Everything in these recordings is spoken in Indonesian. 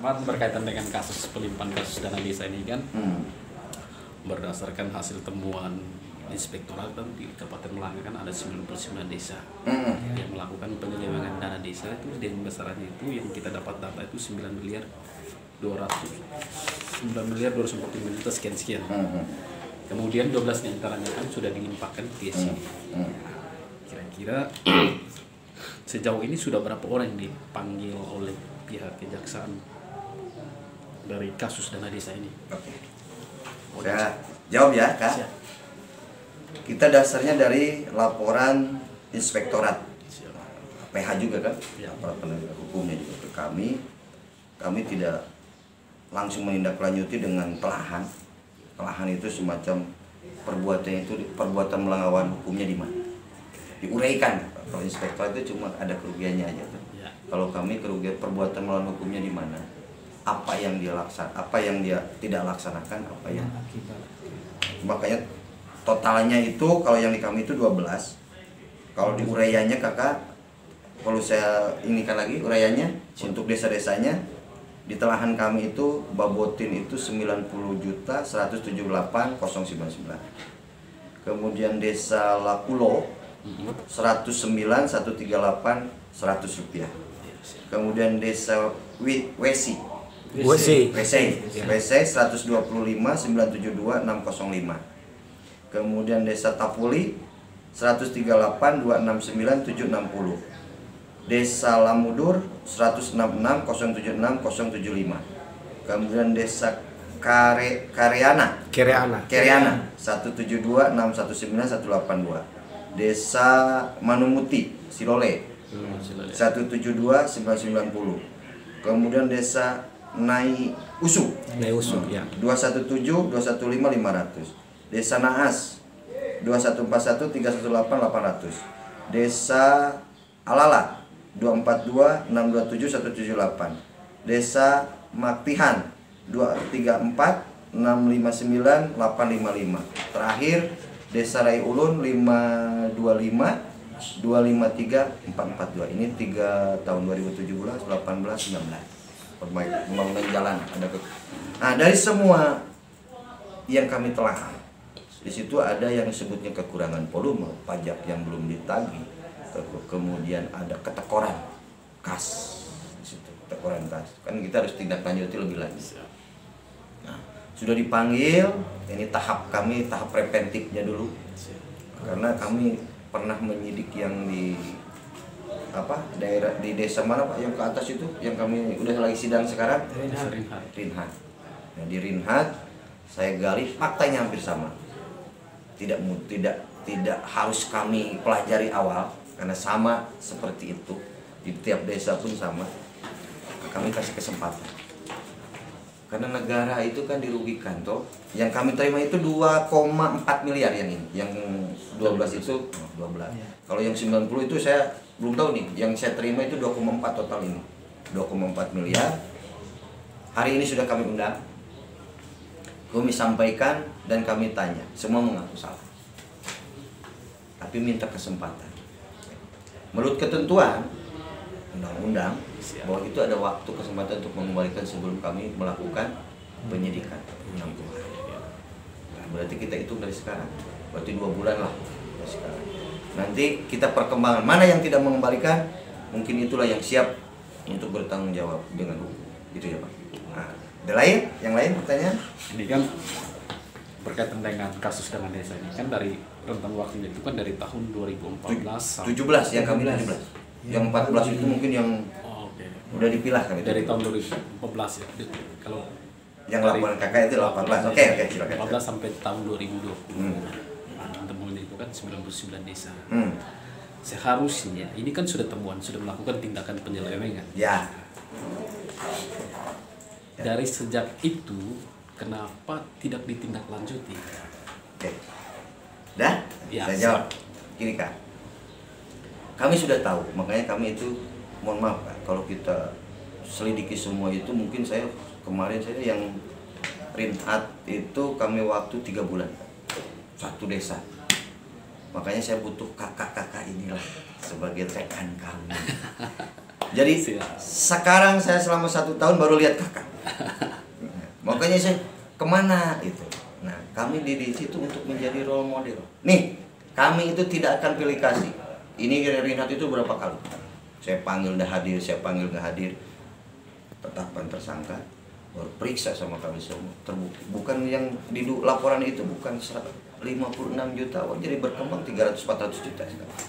Mas, berkaitan dengan kasus pelimpahan kasus dana desa ini kan, berdasarkan hasil temuan inspektorat kan di Kabupaten Melanga kan ada 99 desa yang melakukan penyelewengan dana desa itu, dan besarannya itu yang kita dapat data itu 9 miliar 245 juta sekian. Kemudian 12 diantaranya kan sudah dilimpahkan ke sini. Kira-kira sejauh ini sudah berapa orang yang dipanggil oleh pihak kejaksaan dari kasus dana desa ini? Oke. Saya jawab ya, Kak. Siap. Kita dasarnya dari laporan inspektorat PH juga kan, aparat penegak hukumnya juga ke kami. Kami tidak langsung menindaklanjuti dengan pelahan. Pelahan itu semacam perbuatan melawan hukumnya di mana? Diuraikan. Kalau inspektorat itu cuma ada kerugiannya aja tuh. Ya. Kalau kami kerugian perbuatan melawan hukumnya di mana? Apa yang dia apa yang dia tidak laksanakan, apa yang makanya totalnya itu kalau yang di kami itu 12. Kalau di uraiannya Kakak, kalau saya inikan lagi uraiannya untuk desa-desanya di telahan kami itu Babotin itu 90.178.099. Kemudian desa Lapulo 109.138.100 rupiah. Kemudian desa WC 125.972.605. Kemudian desa Tapuli 138.269.760. Desa Lamudur 166.076.075. Kemudian desa Kareana 172.619.182. Desa Manumuti Silole 172.990. Kemudian desa Nai Usu Ya. 217.215.500. Desa Naas 2141.318.800. Desa Alala 242.627.178. Desa Maktihan 234.659.855. Terakhir Desa Rai Ulun 525.253.442. Ini 3 tahun 2017, 18, 19. Pembangunan jalan ada Nah, dari semua yang kami telah di situ ada yang disebutnya kekurangan volume, pajak yang belum ditagih, kemudian ada ketekoran kas di situ, ketekoran kas. Kan kita harus tindak lanjuti lebih lanjut. Nah, sudah dipanggil, ini tahap preventifnya dulu. Karena kami pernah menyidik yang di daerah di desa mana Pak yang ke atas itu yang kami udah lagi sidang sekarang? Rinhat. Nah, di Rinhat saya gali faktanya hampir sama. Tidak harus kami pelajari awal karena sama seperti itu di tiap desa pun sama. Kami kasih kesempatan. Karena negara itu kan dirugikan toh. Yang kami terima itu 2,4 miliar yang ini. Yang 12 itu 12. Kalau yang 90 itu saya belum tahu nih. Yang saya terima itu 2,4 total ini. 2,4 miliar. Hari ini sudah kami undang. Kami sampaikan dan kami tanya. Semua mengaku salah. Tapi minta kesempatan. Menurut ketentuan undang-undang bahwa itu ada waktu kesempatan untuk mengembalikan sebelum kami melakukan penyidikan 60 hari. Nah, berarti kita hitung dari sekarang, berarti 2 bulan lah dari sekarang. Nanti kita perkembangan mana yang tidak mengembalikan, mungkin itulah yang siap untuk bertanggung jawab dengan hukum. Gitu ya Pak. Nah, ada lain? Yang lain pertanyaan? Ini kan berkaitan dengan kasus dana desa ini kan dari rentang waktunya itu kan dari tahun 2014 sampai 17 yang kami 17. Yang 14 itu mungkin yang udah dipilah kan itu. Dari tahun 2014 ya. Kalau yang laporan kakak itu 18. Oke, silakan. 14 sampai tahun 2020. Temuan itu kan 99 desa. Seharusnya ini kan sudah temuan, sudah melakukan tindakan penyelewengan. Ya. Dari sejak itu kenapa tidak ditindaklanjuti? Oke. Dah? Ya, saya jawab. Gini Kak. Kami sudah tahu, makanya kami itu mohon maaf Kak, kalau kita selidiki semua itu mungkin kemarin saya yang Rinhat itu kami waktu 3 bulan satu desa. Makanya saya butuh kakak-kakak inilah sebagai rekan kami. Jadi Siap. sekarang saya selama 1 tahun baru lihat kakak. Makanya saya kemana itu. Nah, kami di situ untuk menjadi role model. Nih, kami itu tidak akan pilih kasih. Ini Rinat itu berapa kali? Saya panggil dah hadir, saya panggil nggak hadir. Tetapkan tersangka, baru periksa sama kami semua. Terbukti. Bukan yang di laporan itu, bukan 56 juta, jadi berkembang 300-400 juta sekarang.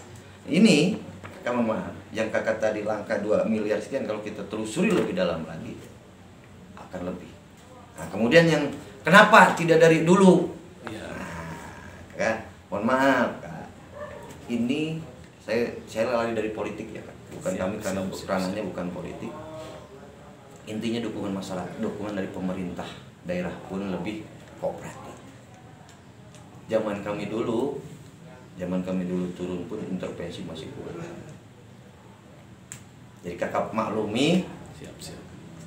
Ini, kamu maaf, yang kakak tadi langkah 2 miliar sekian, kalau kita telusuri lebih dalam lagi, akan lebih. Nah, kemudian yang kenapa tidak dari dulu? Iya. Nah, kan, mohon maaf, Kak. Ini saya lari dari politik ya, Kak. Bukan kami karena ranahnya bukan politik. Intinya dukungan masyarakat, dukungan dari pemerintah daerah pun lebih kooperatif. Zaman kami dulu turun pun intervensi masih kurang. Jadi kakak maklumi. Siap.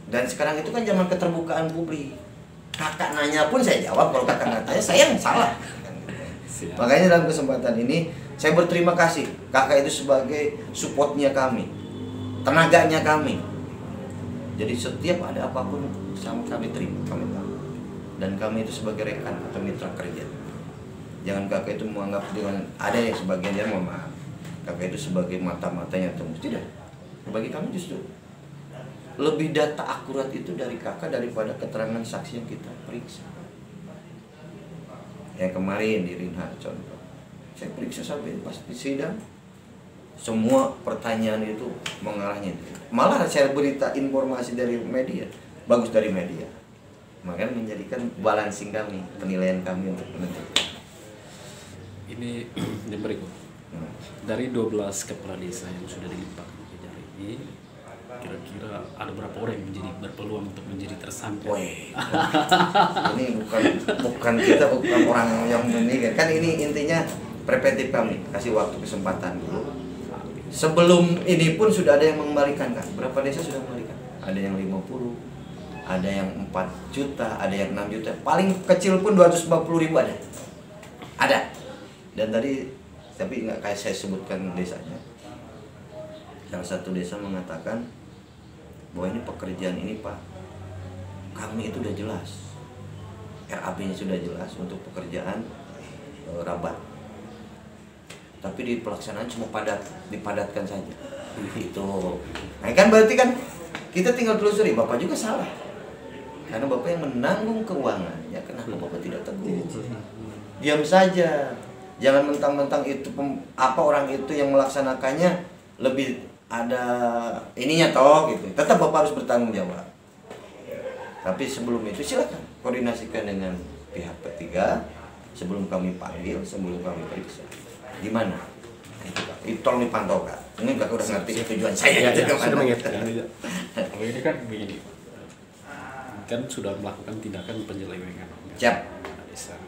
Dan sekarang itu kan zaman keterbukaan publik. Kakak nanya pun saya jawab, kalau kakak nggak tanya saya yang salah. Siap. Makanya dalam kesempatan ini saya berterima kasih kakak itu sebagai supportnya kami, tenaganya kami. Jadi setiap ada apapun kami terima, kami tahu. Dan kami itu sebagai rekan atau mitra kerja. Jangan kakak itu menganggap dengan ada yang sebagian dia mohon maaf. Kakak itu sebagai mata-matanya tembus. Tidak. Bagi kami justru lebih data akurat itu dari kakak daripada keterangan saksi yang kita periksa. Yang kemarin di Rinhat contoh, saya periksa sampai pas di sidang, semua pertanyaan itu mengarahnya. Malah saya berita informasi dari media, bagus dari media. Makanya menjadikan balancing kami, penilaian kami untuk menentukan. Ini yang berikut. Dari 12 kepala desa yang sudah dilimpahkan ke Jari ini, kira-kira ada berapa orang yang berpeluang untuk menjadi tersangka? Woi, ini bukan kita bukan orang yang meninggal. Kan ini intinya preventif kami, kasih waktu kesempatan dulu. Sebelum ini pun sudah ada yang mengembalikan, kan? Berapa desa sudah mengembalikan? Ada yang 50, ada yang 4 juta, ada yang 6 juta. Paling kecil pun 250.000 ada. Ada. Dan tadi, tapi nggak kayak saya sebutkan desanya. Salah satu desa mengatakan bahwa ini pekerjaan ini Pak, kami itu udah jelas, RAB-nya sudah jelas untuk pekerjaan rabat, tapi di pelaksanaan cuma dipadatkan saja. Itu, nah kan berarti kan kita tinggal telusuri. Bapak juga salah, karena Bapak yang menanggung keuangannya. Kenapa Bapak tidak teguh? Diam saja, jangan mentang-mentang itu orang itu yang melaksanakannya lebih ada ininya toh gitu. Tetap Bapak harus bertanggung jawab. Tapi sebelum itu silakan koordinasikan dengan pihak ketiga sebelum kami panggil, sebelum kami periksa. Gimana? Itu tolong dipantau, Kak. Ini Kakak udah ngerti tujuan saya. Sudah mengerti. Kalau ini kan begini, kan sudah melakukan tindakan penyelewengan. Siap. Desa.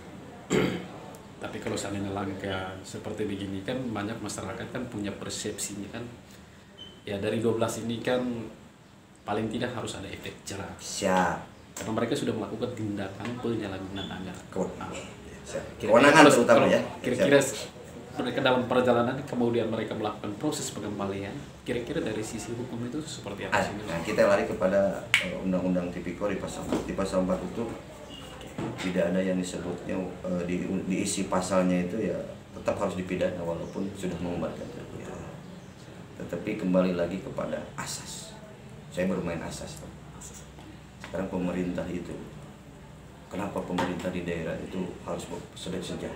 Tapi kalau seandainya langkah seperti begini kan banyak masyarakat kan punya persepsinya kan. Ya dari 12 ini kan paling tidak harus ada efek jerah. Siap. Karena mereka sudah melakukan tindakan penyalahgunaan anggaran. Kewenangan terutama ya. Kira-kira mereka dalam perjalanan kemudian mereka melakukan proses pengembalian. Kira-kira dari sisi hukum itu seperti apa sih? Nah, kita lari kepada undang-undang Tipikor di pasal 4. Di pasal 4 itu tidak ada yang disebutnya diisi pasalnya itu ya tetap harus dipidana walaupun sudah mengembalikan. Tetapi kembali lagi kepada asas. Saya bermain asas. Sekarang pemerintah itu, kenapa pemerintah di daerah itu harus sejak?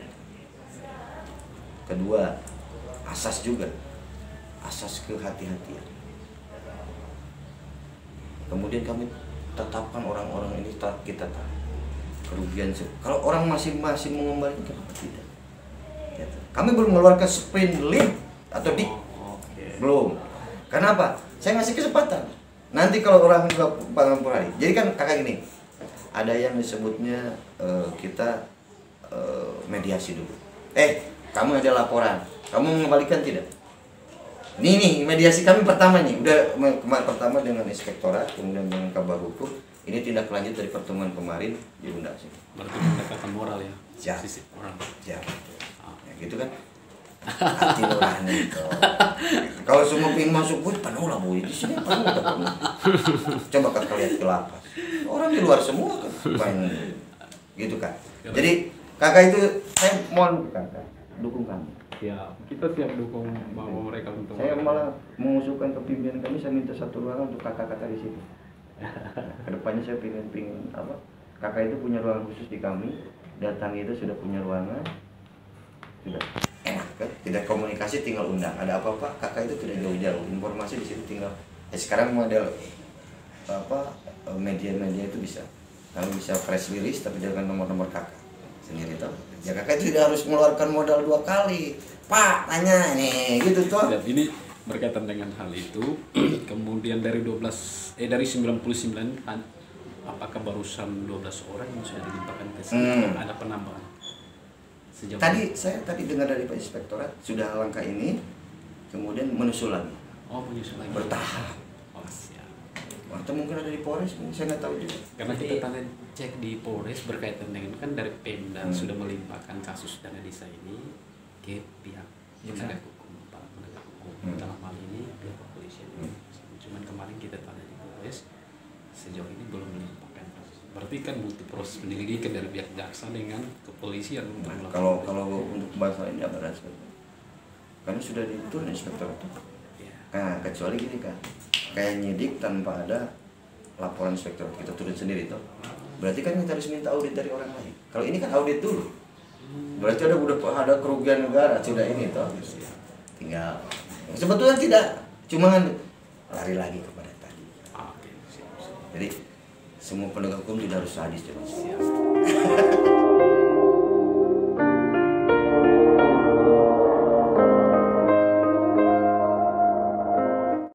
Kedua, asas juga, asas kehati-hatian. Kemudian kami tetapkan orang-orang ini kita tahu kerugian. Kalau orang masih mengembalikan, kenapa tidak? Kami belum mengeluarkan sprint lead atau dik. Belum. Kenapa? Saya ngasih kesempatan. Nanti kalau orang juga pengampuran. Jadi kan kakak gini, ada yang disebutnya kita mediasi dulu. Kamu ada laporan, kamu mengembalikan tidak? Ini mediasi kami pertama nih. Udah pertama dengan inspektorat, kemudian dengan kabar hukum. Ini tindak lanjut dari pertemuan kemarin diundang sih. Berarti pendekatan moral ya. Siap. Sisi moral. Siap. Ya, gitu kan. hati nurani itu. Kalau semua pengen masuk bui, penuh lah bui di sini penuh, udah penuh. Coba kakak lihat ke lapas, orang di luar semua kan main gitu kan. Jadi kakak itu saya mohon kakak dukung kami. Ya, kita siap dukung mau mereka untuk. Saya malah mengusulkan ke pimpinan kami, saya minta satu ruangan untuk kakak-kakak di sini. Kedepannya saya pingin apa? Kakak itu punya ruangan khusus di kami, datang itu sudah punya ruangan, sudah enak kan? Tidak komunikasi, tinggal undang. Ada apa-apa, kakak itu tidak jauh-jauh. Informasi di situ tinggal. Sekarang model apa? Media-media itu bisa. Kami bisa press release tapi dengan nomor-nomor kakak sendiri toh. Ya kakak itu tidak harus mengeluarkan modal 2 kali. Pak, tanya nih, gitu toh. Dan ini berkaitan dengan hal itu. Kemudian dari 99 kan, apakah barusan 12 orang yang sudah dilimpahkan ke sini? Ada penambahan? Sejauh Saya tadi dengar dari Pak Inspektorat sudah langkah ini, kemudian menyusul lagi. Oh, menyusul lagi. Bertahap. Oh, siap. Atau mungkin ada di Polres, saya nggak tahu juga. Karena kita tanya cek di Polres berkaitan dengan kan dari Pemda sudah melimpahkan kasus dana desa ini ke pihak penegak hukum, para penegak hukum. Dalam hal ini pihak kepolisian. Cuman kemarin kita tanya di Polres, sejauh ini belum melimpahkan kasus. Berarti kan butuh proses penyelidikan dari pihak jaksa dengan kepolisian. Kalau untuk masalah ini apa rasanya? Karena sudah diturun Inspektorat. Nah, kecuali gini kan, kayak nyidik tanpa ada laporan Inspektorat, kita turun sendiri toh. Berarti kan kita harus minta audit dari orang lain. Kalau ini kan audit dulu. Berarti udah ada kerugian negara, sudah ini toh. Tinggal sebetulnya tidak, cuma lari lagi kepada tadi. Jadi semua penegak hukum tidak harus sadis.